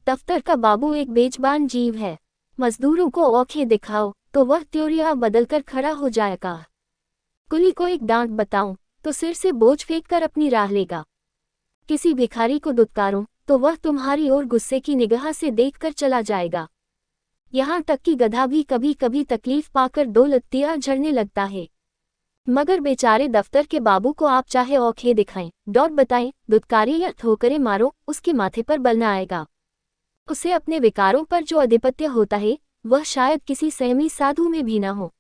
दफ्तर का बाबू एक बेजबान जीव है। मजदूरों को औखे दिखाओ तो वह त्योरिया बदलकर खड़ा हो जाएगा। कुली को एक डांट बताऊं तो सिर से बोझ फेंक कर अपनी राह लेगा। किसी भिखारी को दुत्कारो तो वह तुम्हारी ओर गुस्से की निगाह से देखकर चला जाएगा। यहाँ तक कि गधा भी कभी कभी तकलीफ पाकर दो लत्तियां झड़ने लगता है। मगर बेचारे दफ्तर के बाबू को आप चाहे औखे दिखाएं, डॉट बताएं, दुत्कारें या ठोकरें मारो, उसके माथे पर बल न आएगा। उसे अपने विकारों पर जो आधिपत्य होता है वह शायद किसी संयमी साधु में भी न हो।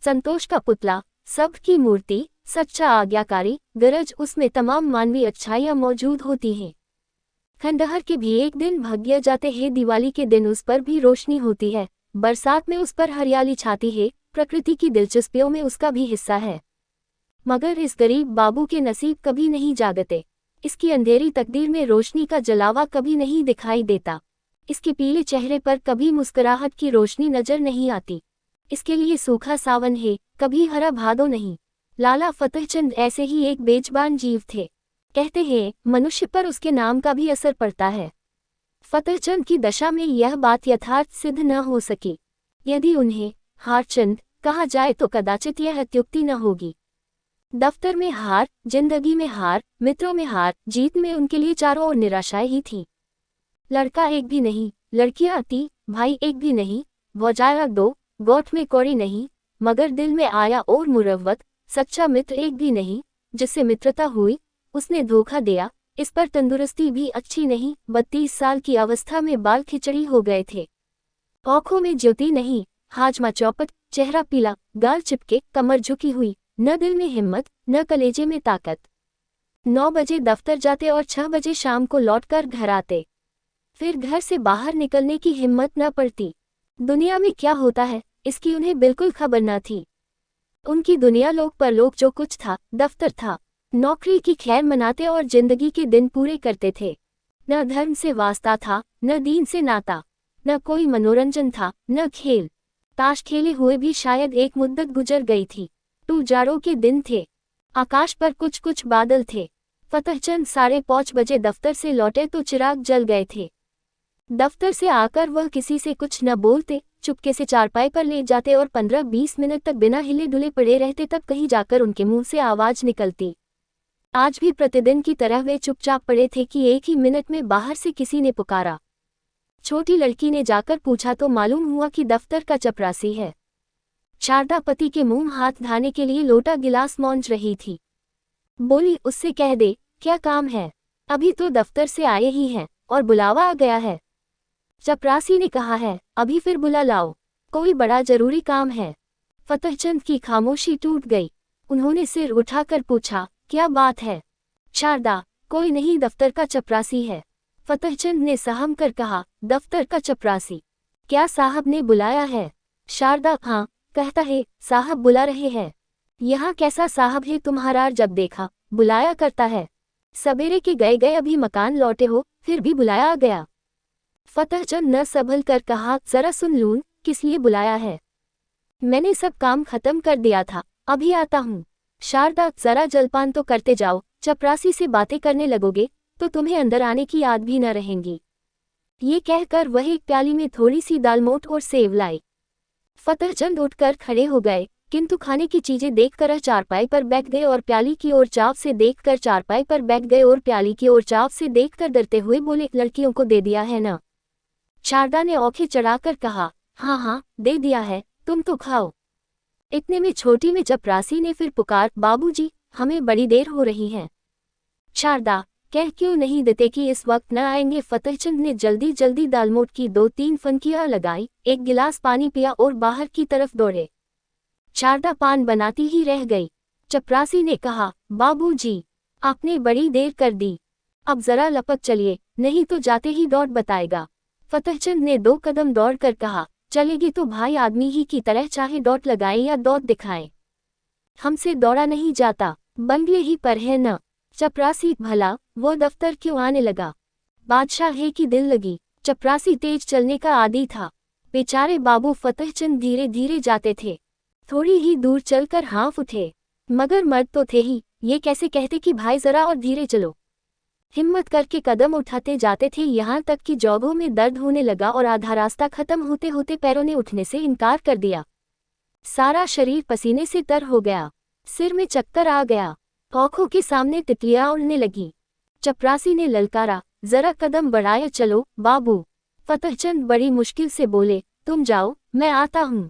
संतोष का पुतला, सब की मूर्ति, सच्चा आज्ञाकारी, गरज उसमें तमाम मानवीय अच्छाइयाँ मौजूद होती हैं। खंडहर के भी एक दिन भाग्य जाते हैं, दिवाली के दिन उस पर भी रोशनी होती है, बरसात में उस पर हरियाली छाती है, प्रकृति की दिलचस्पियों में उसका भी हिस्सा है। मगर इस गरीब बाबू के नसीब कभी नहीं जागते। इसकी अंधेरी तकदीर में रोशनी का जलावा कभी नहीं दिखाई देता। इसके पीले चेहरे पर कभी मुस्कुराहट की रोशनी नजर नहीं आती। इसके लिए सूखा सावन है, कभी हरा भादो नहीं। लाला फतेहचंद ऐसे ही एक बेजबान जीव थे। कहते हैं मनुष्य पर उसके नाम का भी असर पड़ता है। फतेहचंद की दशा में यह बात यथार्थ सिद्ध न हो सकी। यदि उन्हें हारचंद कहा जाए तो कदाचित यह अत्युक्ति न होगी। दफ्तर में हार, जिंदगी में हार, मित्रों में हार, जीत में उनके लिए चारों ओर निराशाएं ही थी। लड़का एक भी नहीं, लड़कियां आती, भाई एक भी नहीं, वजाया दो, गोठ में कौड़ी नहीं, मगर दिल में आया और मुरव्वत, सच्चा मित्र एक भी नहीं, जिससे मित्रता हुई उसने धोखा दिया। इस पर तंदुरुस्ती भी अच्छी नहीं। 32 साल की अवस्था में बाल खिचड़ी हो गए थे। आंखों में ज्योति नहीं, हाजमा चौपट, चेहरा पीला, गाल चिपके, कमर झुकी हुई, न दिल में हिम्मत, न कलेजे में ताकत। 9 बजे दफ्तर जाते और 6 बजे शाम को लौटकर घर आते। फिर घर से बाहर निकलने की हिम्मत न पड़ती। दुनिया में क्या होता है इसकी उन्हें बिल्कुल खबर न थी। उनकी दुनिया लोक परलोक जो कुछ था, दफ्तर था। नौकरी की खैर मनाते और जिंदगी के दिन पूरे करते थे। न धर्म से वास्ता था, न दीन से नाता, न कोई मनोरंजन था, न खेल। ताश खेले हुए भी शायद एक मुद्दत गुजर गई थी। जाड़ों के दिन थे, आकाश पर कुछ कुछ बादल थे। फतेहचंद 5:30 बजे दफ्तर से लौटे तो चिराग जल गए थे। दफ्तर से आकर वह किसी से कुछ न बोलते, चुपके से चारपाई पर ले जाते और 15-20 मिनट तक बिना हिले डुले पड़े रहते। तब कहीं जाकर उनके मुंह से आवाज निकलती। आज भी प्रतिदिन की तरह वे चुपचाप पड़े थे कि एक ही मिनट में बाहर से किसी ने पुकारा। छोटी लड़की ने जाकर पूछा तो मालूम हुआ कि दफ्तर का चपरासी है। शारदा पति के मुंह हाथ धाने के लिए लोटा गिलास मौंज रही थी। बोली, उससे कह दे क्या काम है, अभी तो दफ्तर से आए ही हैं और बुलावा आ गया है। चपरासी ने कहा है, अभी फिर बुला लाओ, कोई बड़ा जरूरी काम है। फतेहचंद की खामोशी टूट गई। उन्होंने सिर उठाकर पूछा, क्या बात है? शारदा, कोई नहीं, दफ्तर का चपरासी है। फतेहचंद ने सहम कर कहा, दफ्तर का चपरासी? क्या साहब ने बुलाया है? शारदा, हाँ, कहता है साहब बुला रहे हैं। यहाँ कैसा साहब है तुम्हारा, जब देखा बुलाया करता है। सवेरे के गए गए अभी मकान लौटे हो, फिर भी बुलाया आ गया। फतेहचंद न संभल कर कहा, जरा सुन लूं, किस लिए बुलाया है? मैंने सब काम खत्म कर दिया था, अभी आता हूँ। शारदा, जरा जलपान तो करते जाओ, चपरासी से बातें करने लगोगे तो तुम्हें अंदर आने की याद भी न रहेंगी। ये कहकर वह एक प्याली में थोड़ी सी दालमोट और सेव लाई। फतेहचंद उठकर खड़े हो गए, किंतु खाने की चीजें देखकर चारपाई पर बैठ गए और प्याली की ओर चाव से देखकर चारपाई पर बैठ गए और प्याली की ओर चाव से देखकर डरते हुए बोले, लड़कियों को दे दिया है ना? शारदा ने औंखें चढ़ाकर कहा, हाँ हाँ, दे दिया है, तुम तो खाओ। इतने में छोटी में चपरासी ने फिर पुकार, बाबूजी, हमें बड़ी देर हो रही है। शारदा, कह क्यों नहीं देते कि इस वक्त न आएंगे? फतेहचंद ने जल्दी जल्दी दालमोट की 2-3 फनकियां लगाई, एक गिलास पानी पिया और बाहर की तरफ दौड़े। शारदा पान बनाती ही रह गई। चपरासी ने कहा, बाबूजी, आपने बड़ी देर कर दी, अब जरा लपक चलिए, नहीं तो जाते ही दौड़ बताएगा। फतेहचंद ने 2 कदम दौड़कर कहा, चलेगी तो भाई आदमी ही की तरह चाहे दौड़ लगाए या दौड़ दिखाए, हमसे दौड़ा नहीं जाता, बंगले ही पर है न। चपरासी, भला वो दफ्तर क्यों आने लगा? बादशाह है कि दिल लगी। चपरासी तेज चलने का आदी था। बेचारे बाबू फतेहचंद धीरे धीरे जाते थे। थोड़ी ही दूर चलकर हाँफ उठे, मगर मर्द तो थे ही, ये कैसे कहते कि भाई जरा और धीरे चलो। हिम्मत करके कदम उठाते जाते थे, यहाँ तक कि जॉघों में दर्द होने लगा और आधा रास्ता खत्म होते होते पैरों ने उठने से इनकार कर दिया। सारा शरीर पसीने से तर हो गया, सिर में चक्कर आ गया, आंखों के सामने तितलियां उड़ने लगी। चपरासी ने ललकारा, जरा कदम बढ़ाए चलो बाबू। फतहचंद बड़ी मुश्किल से बोले, तुम जाओ, मैं आता हूँ।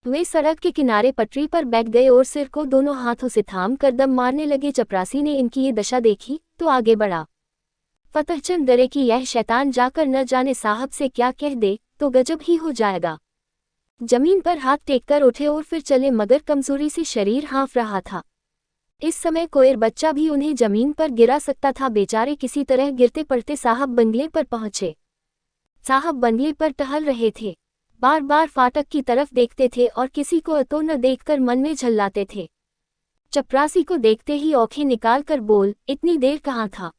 वे सड़क के किनारे पटरी पर बैठ गए और सिर को दोनों हाथों से थाम कर दम मारने लगे। चपरासी ने इनकी ये दशा देखी तो आगे बढ़ा। फतहचंद डरे कि यह शैतान जाकर न जाने साहब से क्या कह दे तो गजब ही हो जाएगा। जमीन पर हाथ टेककर उठे और फिर चले, मगर कमजोरी से शरीर हाँफ रहा था। इस समय कोई बच्चा भी उन्हें जमीन पर गिरा सकता था। बेचारे किसी तरह गिरते पड़ते साहब बंगले पर पहुंचे। साहब बंगले पर टहल रहे थे, बार बार फाटक की तरफ देखते थे और किसी को तो न देखकर मन में झल्लाते थे। चपरासी को देखते ही औंखें निकाल कर बोल, इतनी देर कहाँ था?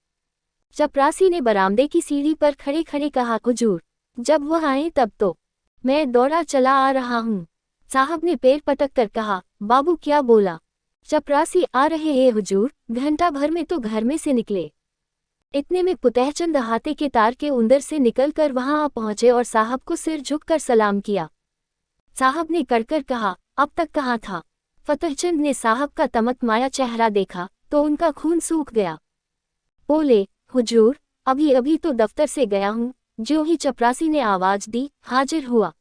चपरासी ने बरामदे की सीढ़ी पर खड़े खड़े कहा, हुजूर, जब वह आए तब तो मैं दौड़ा चला आ रहा हूँ। साहब ने पैर पटक कर कहा, बाबू क्या बोला? चपरासी, आ रहे हैं हुजूर, घंटा भर में तो घर में से निकले। इतने में फतहचंद हाथे के तार के अंदर से निकलकर वहां आ पहुंचे और साहब को सिर झुककर सलाम किया। साहब ने कड़कर कहा, अब तक कहाँ था? फतहचंद ने साहब का तमतमाया चेहरा देखा तो उनका खून सूख गया। बोले, हुजूर, अभी अभी तो दफ्तर से गया हूँ। ज्यों ही चपरासी ने आवाज दी, हाजिर हुआ।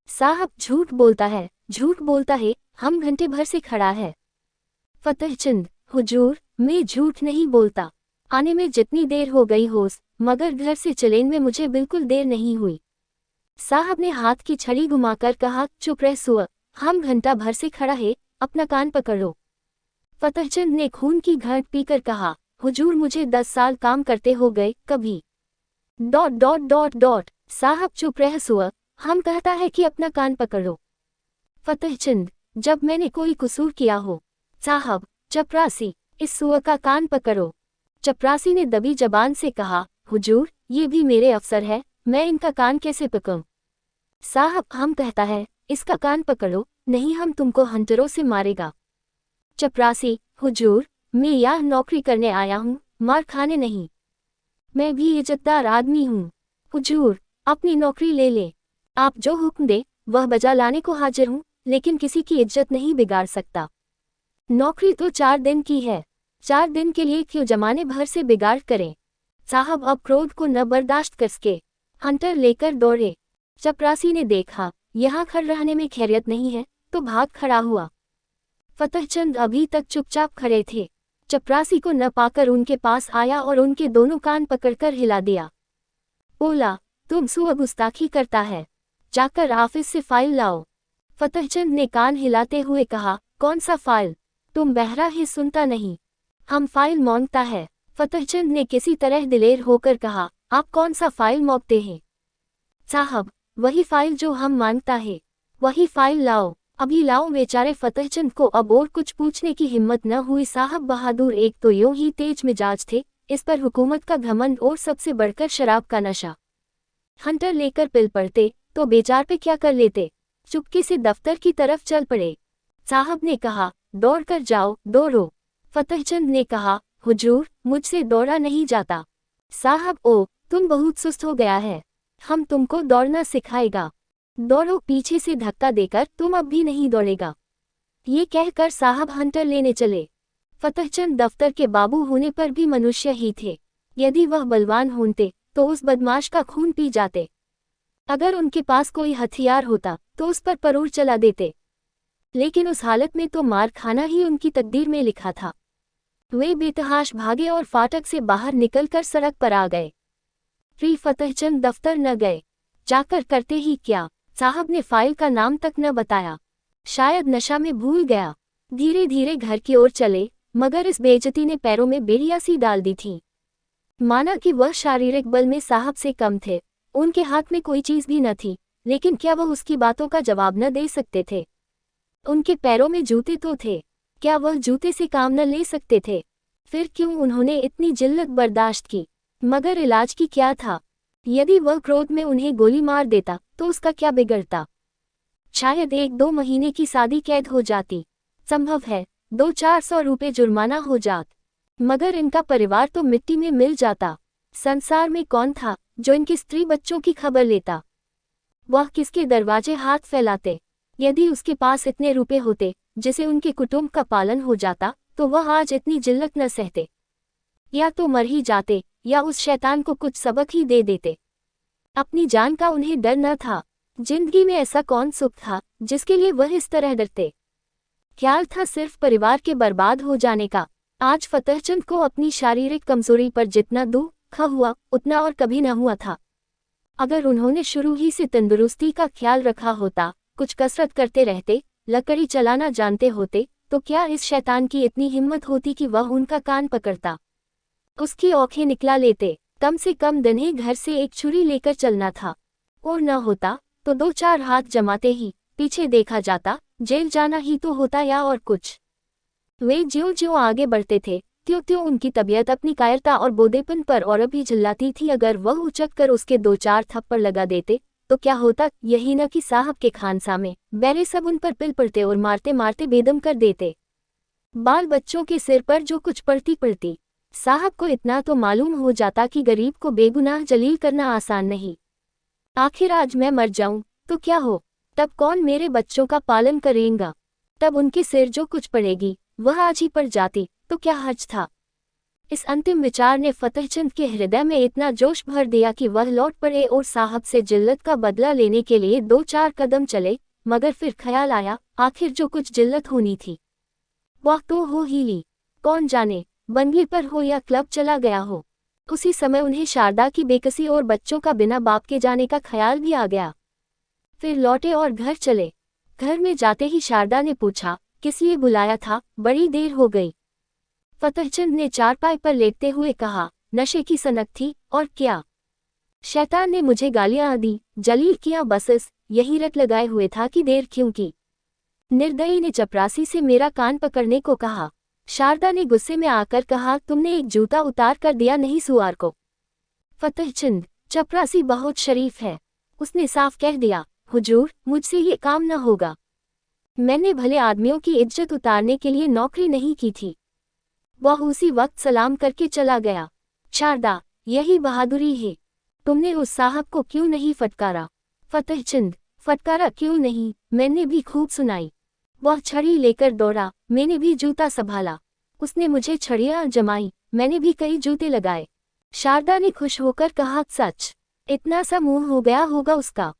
साहब, झूठ बोलता है, झूठ बोलता है, हम घंटे भर से खड़ा है। फतहचंद, हुजूर, मैं झूठ नहीं बोलता, आने में जितनी देर हो गई होस, मगर घर से चलेने में मुझे बिल्कुल देर नहीं हुई। साहब ने हाथ की छड़ी घुमाकर कहा, चुप रह सुअ, हम घंटा भर से खड़ा है, अपना कान पकड़ो। फतहचंद ने खून की घट पीकर कहा, हुजूर, मुझे 10 साल काम करते हो गए, कभी ... साहब, चुप रह सुअ, हम कहता है कि अपना कान पकड़ो। फतहचंद, जब मैंने कोई कसूर किया हो? साहब, चपरासी, इस सुअ का कान पकड़ो। चपरासी ने दबी जबान से कहा, हुजूर, ये भी मेरे अफसर है, मैं इनका कान कैसे पकड़ूं? साहब, हम कहता है, इसका कान पकड़ो, नहीं हम तुमको हंटरों से मारेगा। चपरासी, हुजूर, मैं यह नौकरी करने आया हूँ, मार खाने नहीं। मैं भी इज्जतदार आदमी हूँ। हुजूर, अपनी नौकरी ले ले, आप जो हुक्म दे वह बजा लाने को हाजिर हूँ, लेकिन किसी की इज्जत नहीं बिगाड़ सकता। नौकरी तो 4 दिन की है, 4 दिन के लिए क्यों जमाने भर से बिगाड़ करें? साहब अब क्रोध को न बर्दाश्त कर सके, हंटर लेकर दौड़े। चपरासी ने देखा यहाँ खड़ रहने में खैरियत नहीं है तो भाग खड़ा हुआ। फतहचंद अभी तक चुपचाप खड़े थे। चपरासी को न पाकर उनके पास आया और उनके दोनों कान पकड़कर हिला दिया। बोला, तुम सुअ गुस्ताखी करता है, जाकर ऑफिस से फाइल लाओ। फतहचंद ने कान हिलाते हुए कहा, कौन सा फाइल? तुम बहरा ही सुनता नहीं, हम फाइल मांगता है। फतहचंद ने किसी तरह दिलेर होकर कहा, आप कौन सा फाइल मांगते हैं? साहब, वही फाइल जो हम मांगता है, वही फाइल लाओ, अभी लाओ। बेचारे फतहचंद को अब और कुछ पूछने की हिम्मत न हुई। साहब बहादुर एक तो यूं ही तेज मिजाज थे, इस पर हुकूमत का घमंड और सबसे बढ़कर शराब का नशा। हंटर लेकर पिल पड़ते तो बेचार पे क्या कर लेते। चुपके से दफ्तर की तरफ चल पड़े। साहब ने कहा, दौड़ कर जाओ, दौड़ो। फतहचंद ने कहा, हुजूर, मुझसे दौड़ा नहीं जाता। साहब, ओ, तुम बहुत सुस्त हो गया है, हम तुमको दौड़ना सिखाएगा, दौड़ो। पीछे से धक्का देकर तुम अब भी नहीं दौड़ेगा। ये कहकर साहब हंटर लेने चले। फतहचंद दफ्तर के बाबू होने पर भी मनुष्य ही थे। यदि वह बलवान होते तो उस बदमाश का खून पी जाते, अगर उनके पास कोई हथियार होता तो उस पर परोर चला देते, लेकिन उस हालत में तो मार खाना ही उनकी तकदीर में लिखा था। वे बेतहाश भागे और फाटक से बाहर निकलकर सड़क पर आ गए। फतहचंद दफ्तर न गए, जाकर करते ही क्या, साहब ने फाइल का नाम तक न बताया, शायद नशा में भूल गया। धीरे धीरे घर की ओर चले, मगर इस बेइज्जती ने पैरों में बेड़ियां सी डाल दी थी। माना कि वह शारीरिक बल में साहब से कम थे, उनके हाथ में कोई चीज भी न थी, लेकिन क्या वह उसकी बातों का जवाब न दे सकते थे? उनके पैरों में जूते तो थे, क्या वह जूते से काम न ले सकते थे? फिर क्यों उन्होंने इतनी जिल्लत बर्दाश्त की? मगर इलाज की क्या था? यदि वह क्रोध में उन्हें गोली मार देता तो उसका क्या बिगड़ता? शायद 1-2 महीने की सादी कैद हो जाती, संभव है 200-400 रुपये जुर्माना हो जात। मगर इनका परिवार तो मिट्टी में मिल जाता। संसार में कौन था जो इनके स्त्री बच्चों की खबर लेता? वह किसके दरवाजे हाथ फैलाते? यदि उसके पास इतने रुपए होते जिसे उनके कुटुंब का पालन हो जाता, तो वह आज इतनी जिल्लत न सहते। या तो मर ही जाते या उस शैतान को कुछ सबक ही दे देते। अपनी जान का उन्हें डर न था। जिंदगी में ऐसा कौन सुख था जिसके लिए वह इस तरह डरते? ख्याल था सिर्फ परिवार के बर्बाद हो जाने का। आज फतेहचंद को अपनी शारीरिक कमजोरी पर जितना दुख हुआ उतना और कभी न हुआ था। अगर उन्होंने शुरू ही से तंदुरुस्ती का ख्याल रखा होता, कुछ कसरत करते रहते, लकड़ी चलाना जानते होते, तो क्या इस शैतान की इतनी हिम्मत होती कि वह उनका कान पकड़ता, उसकी औंखें निकला लेते? कम से कम दिन्हे घर से एक छुरी लेकर चलना था, और न होता तो 2-4 हाथ जमाते ही पीछे देखा जाता, जेल जाना ही तो होता या और कुछ। वे ज्यों-ज्यों आगे बढ़ते थे, त्यों-त्यों उनकी तबीयत अपनी कायरता और बोधेपन पर और भी झिल्लाती थी। अगर वह उचक कर उसके 2-4 थप्पड़ लगा देते, तो क्या होता? यही न कि साहब के खानसामे बैरे सब उन पर पिल पड़ते और मारते मारते बेदम कर देते। बाल बच्चों के सिर पर जो कुछ पड़ती, साहब को इतना तो मालूम हो जाता कि गरीब को बेगुनाह जलील करना आसान नहीं। आखिर आज मैं मर जाऊं तो क्या हो? तब कौन मेरे बच्चों का पालन करेगा? तब उनके सिर जो कुछ पड़ेगी वह आज ही पड़ जाती तो क्या हर्ज था? इस अंतिम विचार ने फतेहचंद के हृदय में इतना जोश भर दिया कि वह लौट पड़े और साहब से जिल्लत का बदला लेने के लिए 2-4 कदम चले। मगर फिर ख्याल आया, आखिर जो कुछ जिल्लत होनी थी वह तो हो ही ली। कौन जाने बंगले पर हो या क्लब चला गया हो। उसी समय उन्हें शारदा की बेकसी और बच्चों का बिना बाप के जाने का ख्याल भी आ गया। फिर लौटे और घर चले। घर में जाते ही शारदा ने पूछा, किस लिए बुलाया था? बड़ी देर हो गई। फतेहचंद ने चारपाई पर लेटते हुए कहा, नशे की सनक थी और क्या। शैतान ने मुझे गालियां दी, जलील किया, बस यही रट लगाए हुए था कि देर क्यों की। निर्दयी ने चपरासी से मेरा कान पकड़ने को कहा। शारदा ने गुस्से में आकर कहा, तुमने एक जूता उतार कर दिया नहीं सुआर को। फतेहचंद, चपरासी बहुत शरीफ है, उसने साफ कह दिया, हुजूर मुझसे ये काम न होगा। मैंने भले आदमियों की इज्जत उतारने के लिए नौकरी नहीं की थी। वह उसी वक्त सलाम करके चला गया। शारदा, यही बहादुरी है। तुमने उस साहब को क्यों नहीं फटकारा? फतेहचंद, फटकारा क्यों नहीं, मैंने भी खूब सुनाई। वह छड़ी लेकर दौड़ा, मैंने भी जूता संभाला। उसने मुझे छड़ियां जमाई, मैंने भी कई जूते लगाए। शारदा ने खुश होकर कहा, सच? इतना सा मुंह हो गया होगा उसका।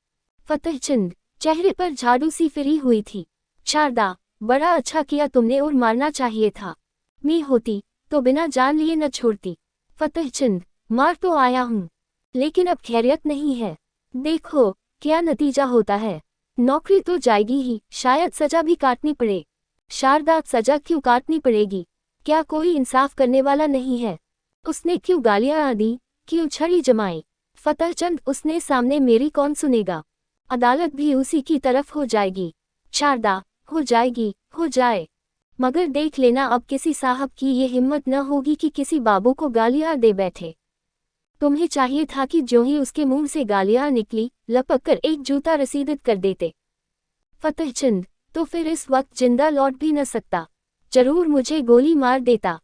फतेहचंद, चेहरे पर झाड़ू सी फिरी हुई थी। शारदा, बड़ा अच्छा किया तुमने, और मारना चाहिए था। मैं होती तो बिना जान लिए न छोड़ती। फतेहचंद, मार तो आया हूँ, लेकिन अब खैरियत नहीं है। देखो क्या नतीजा होता है। नौकरी तो जाएगी ही, शायद सजा भी काटनी पड़े। शारदा, सजा क्यों काटनी पड़ेगी? क्या कोई इंसाफ करने वाला नहीं है? उसने क्यों गालियां दी, क्यों छड़ी जमाई? फतेहचंद, उसने सामने मेरी कौन सुनेगा? अदालत भी उसी की तरफ हो जाएगी। शारदा, हो जाएगी, हो जाए, मगर देख लेना अब किसी साहब की ये हिम्मत न होगी कि किसी बाबू को गालियां दे बैठे। तुम्हें चाहिए था कि जो ही उसके मुंह से गालियां निकली, लपक कर एक जूता रसीदत कर देते। फतेहचंद, तो फिर इस वक्त जिंदा लौट भी न सकता, जरूर मुझे गोली मार देता।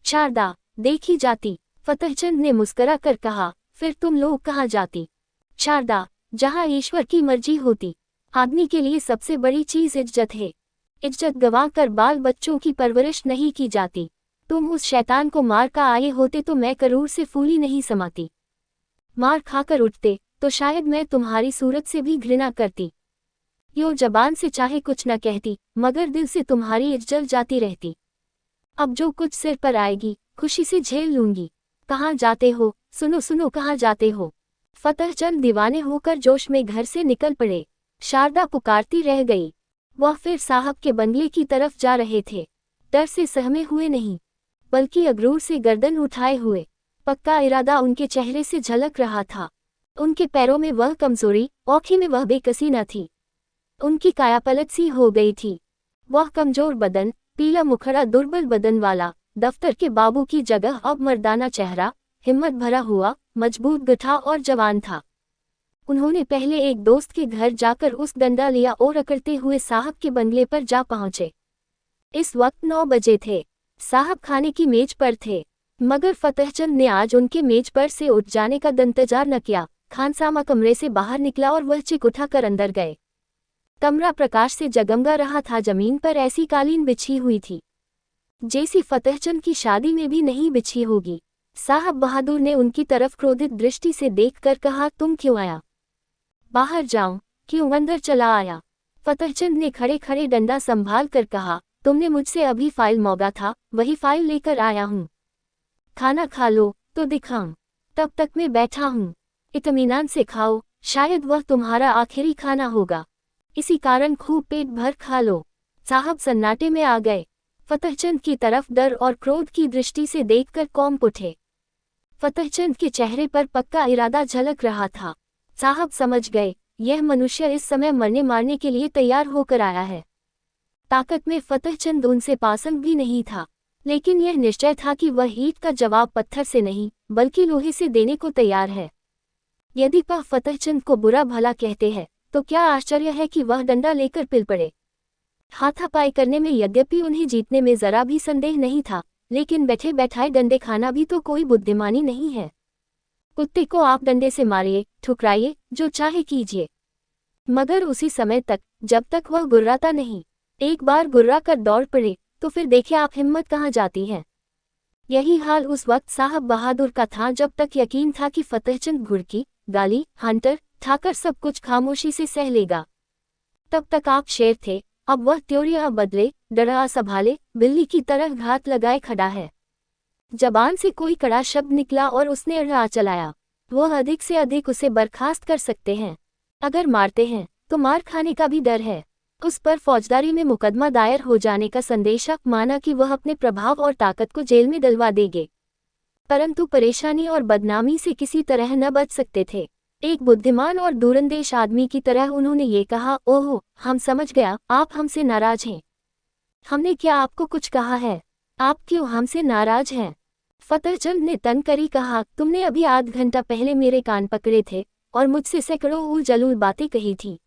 शारदा, देखी जाती। फतेहचंद ने मुस्करा कर कहा, फिर तुम लोग कहाँ जाती? शारदा, जहाँ ईश्वर की मर्जी होती। आदमी के लिए सबसे बड़ी चीज इज्जत है। इज्जत गंवा कर बाल बच्चों की परवरिश नहीं की जाती। तुम उस शैतान को मार का आए होते तो मैं करूर से फूली नहीं समाती। मार खाकर उठते तो शायद मैं तुम्हारी सूरत से भी घृणा करती। यो जबान से चाहे कुछ न कहती, मगर दिल से तुम्हारी इज्जत जाती रहती। अब जो कुछ सिर पर आएगी खुशी से झेल लूंगी। कहाँ जाते हो? सुनो सुनो, कहाँ जाते हो? फतेहचंद दीवाने होकर जोश में घर से निकल पड़े। शारदा पुकारती रह गई। वह फिर साहब के बंगले की तरफ जा रहे थे, डर से सहमे हुए नहीं, बल्कि अगरूर से गर्दन उठाए हुए। पक्का इरादा उनके चेहरे से झलक रहा था। उनके पैरों में वह कमजोरी, आँखों में वह बेकसी न थी। उनकी काया पलट सी हो गई थी। वह कमजोर बदन, पीला मुखड़ा, दुर्बल बदन वाला दफ्तर के बाबू की जगह अब मर्दाना चेहरा, हिम्मत भरा हुआ, मजबूत गठा और जवान था। उन्होंने पहले एक दोस्त के घर जाकर उस डंडा लिया और अकड़ते हुए साहब के बंगले पर जा पहुंचे। इस वक्त 9 बजे थे। साहब खाने की मेज पर थे, मगर फतेहचंद ने आज उनके मेज पर से उठ जाने का इंतजार न किया। खानसामा कमरे से बाहर निकला और वह चिक उठाकर अंदर गए। कमरा प्रकाश से जगमगा रहा था। जमीन पर ऐसी कालीन बिछी हुई थी जैसी फतेहचंद की शादी में भी नहीं बिछी होगी। साहब बहादुर ने उनकी तरफ क्रोधित दृष्टि से देखकर कहा, तुम क्यों आया? बाहर जाऊं? क्यों अंदर चला आया? फतेहचंद ने खड़े खड़े डंडा संभाल कर कहा, तुमने मुझसे अभी फाइल मांगा था, वही फाइल लेकर आया हूं। खाना खा लो तो दिखाऊं, तब तक मैं बैठा हूं। इत्मीनान से खाओ, शायद वह तुम्हारा आखिरी खाना होगा, इसी कारण खूब पेट भर खा लो। साहब सन्नाटे में आ गए। फतेहचंद की तरफ डर और क्रोध की दृष्टि से देखकर कौंप उठे। फतेहचंद के चेहरे पर पक्का इरादा झलक रहा था। साहब समझ गए, यह मनुष्य इस समय मरने मारने के लिए तैयार होकर आया है। ताकत में फतेहचंद उनसे पासंग भी नहीं था, लेकिन यह निश्चय था कि वह ईंट का जवाब पत्थर से नहीं बल्कि लोहे से देने को तैयार है। यदि वह फतेहचंद को बुरा भला कहते हैं तो क्या आश्चर्य है कि वह डंडा लेकर पिल पड़े। हाथापाई करने में यद्यपि उन्हें जीतने में जरा भी संदेह नहीं था, लेकिन बैठे बैठाए डंडे खाना भी तो कोई बुद्धिमानी नहीं है। कुत्ते को आप डंडे से मारिए, ठुकराइए, जो चाहे कीजिए, मगर उसी समय तक जब तक वह गुर्राता नहीं। एक बार गुर्रा कर दौड़ पड़े तो फिर देखे आप हिम्मत कहाँ जाती है। यही हाल उस वक्त साहब बहादुर का था। जब तक यकीन था कि फतेहचंद घुड़की, गाली, हंटर, ठाकर सब कुछ खामोशी से सह लेगा, तब तक आप शेर थे। अब वह त्योरियां बदले, डरा संभाले, बिल्ली की तरह घात लगाए खड़ा है। जबान से कोई कड़ा शब्द निकला और उसने अड़ा चलाया। वह अधिक से अधिक उसे बर्खास्त कर सकते हैं। अगर मारते हैं तो मार खाने का भी डर है। उस पर फौजदारी में मुकदमा दायर हो जाने का संदेशा माना कि वह अपने प्रभाव और ताकत को जेल में डलवा देंगे, परंतु परेशानी और बदनामी से किसी तरह न बच सकते थे। एक बुद्धिमान और दूरंदेश आदमी की तरह उन्होंने ये कहा, ओहो, हम समझ गया, आप हमसे नाराज हैं। हमने क्या आपको कुछ कहा है? आप क्यों हमसे नाराज हैं? फतेहचंद ने तन करी कहा, तुमने अभी आध घंटा पहले मेरे कान पकड़े थे और मुझसे सैकड़ों उल जलूल बातें कही थी।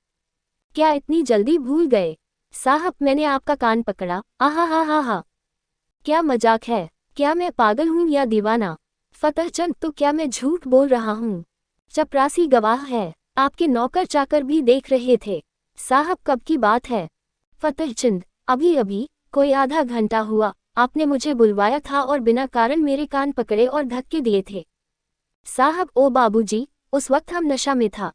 क्या इतनी जल्दी भूल गए? साहब, मैंने आपका कान पकड़ा? आहा हा हा हा, क्या मजाक है? क्या मैं पागल हूँ या दीवाना? फतेहचंद, तो क्या मैं झूठ बोल रहा हूँ? चपरासी गवाह है, आपके नौकर चाकर भी देख रहे थे। साहब, कब की बात है? फतेहचंद, अभी अभी, कोई आधा घंटा हुआ। आपने मुझे बुलवाया था और बिना कारण मेरे कान पकड़े और धक्के दिए थे। साहब, ओ बाबूजी, उस वक्त हम नशा में था।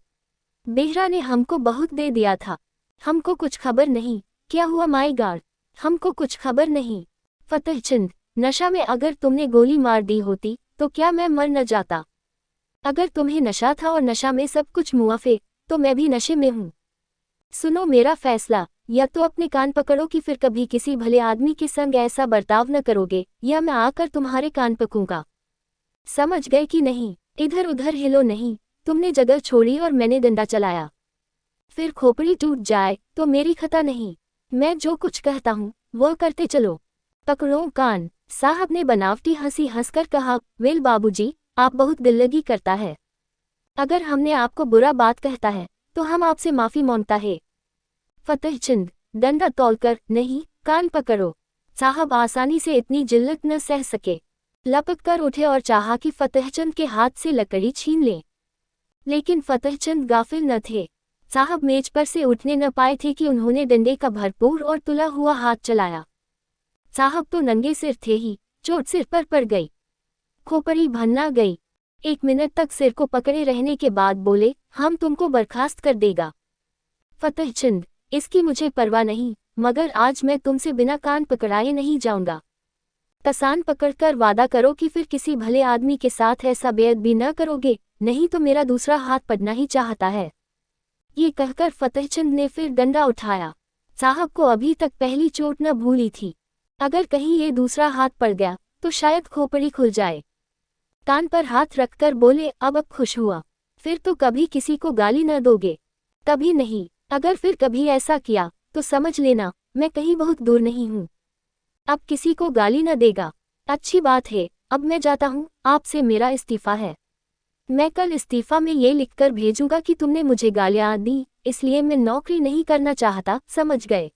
बेहरा ने हमको बहुत दे दिया था। हमको कुछ खबर नहीं। क्या हुआ माय गॉड, हमको कुछ खबर नहीं। फतेहचंद, नशा में अगर तुमने गोली मार दी होती तो क्या मैं मर न जाता? अगर तुम्हें नशा था और नशा में सब कुछ मुआफे, तो मैं भी नशे में हूँ। सुनो मेरा फैसला, या तो अपने कान पकड़ो कि फिर कभी किसी भले आदमी के संग ऐसा बर्ताव न करोगे, या मैं आकर तुम्हारे कान पकूंगा। समझ गए कि नहीं? इधर उधर हिलो नहीं। तुमने जगह छोड़ी और मैंने डंडा चलाया, फिर खोपड़ी टूट जाए तो मेरी खता नहीं। मैं जो कुछ कहता हूँ वो करते चलो। पकड़ो कान। साहब ने बनावटी हंसी हंसकर कहा, वेल बाबूजी, आप बहुत दिल्लगी करता है। अगर हमने आपको बुरा बात कहता है तो हम आपसे माफी मांगता है। फतेहचंद, डंडा तोलकर नहीं, कान पकड़ो। साहब आसानी से इतनी जिल्लत न सह सके, लपक कर उठे और चाहा कि फतेहचंद के हाथ से लकड़ी छीन लें, लेकिन फतेहचंद गाफिल न थे। साहब मेज पर से उठने न पाए थे कि उन्होंने डंडे का भरपूर और तुला हुआ हाथ चलाया। साहब तो नंगे सिर थे ही, चोट सिर पर पड़ गई, खोपड़ी भन्ना गई। 1 मिनट तक सिर को पकड़े रहने के बाद बोले, हम तुमको बर्खास्त कर देगा। फतेहचंद, इसकी मुझे परवाह नहीं, मगर आज मैं तुमसे बिना कान पकड़ाए नहीं जाऊंगा। कसान पकड़कर वादा करो कि फिर किसी भले आदमी के साथ ऐसा बेअदबी न करोगे, नहीं तो मेरा दूसरा हाथ पड़ना ही चाहता है। ये कहकर फतेहचंद ने फिर डंडा उठाया। साहब को अभी तक पहली चोट न भूली थी। अगर कहीं ये दूसरा हाथ पड़ गया तो शायद खोपड़ी खुल जाए। कान पर हाथ रखकर बोले, अब खुश हुआ? फिर तो कभी किसी को गाली न दोगे? कभी नहीं। अगर फिर कभी ऐसा किया तो समझ लेना मैं कहीं बहुत दूर नहीं हूँ। अब किसी को गाली न देगा। अच्छी बात है, अब मैं जाता हूँ, आपसे मेरा इस्तीफा है। मैं कल इस्तीफा में ये लिखकर भेजूंगा कि तुमने मुझे गालियां दी, इसलिए मैं नौकरी नहीं करना चाहता, समझ गए?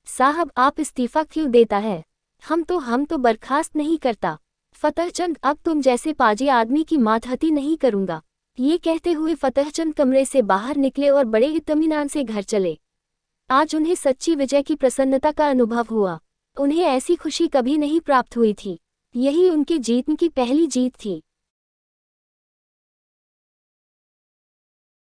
साहब, आप इस्तीफा क्यों देता है? हम तो बर्खास्त नहीं करता। फतहचंद, अब तुम जैसे पाजी आदमी की मातहती नहीं करूंगा। ये कहते हुए फतहचंद कमरे से बाहर निकले और बड़े इत्मीनान से घर चले। आज उन्हें सच्ची विजय की प्रसन्नता का अनुभव हुआ। उन्हें ऐसी खुशी कभी नहीं प्राप्त हुई थी। यही उनके जीतने की पहली जीत थी।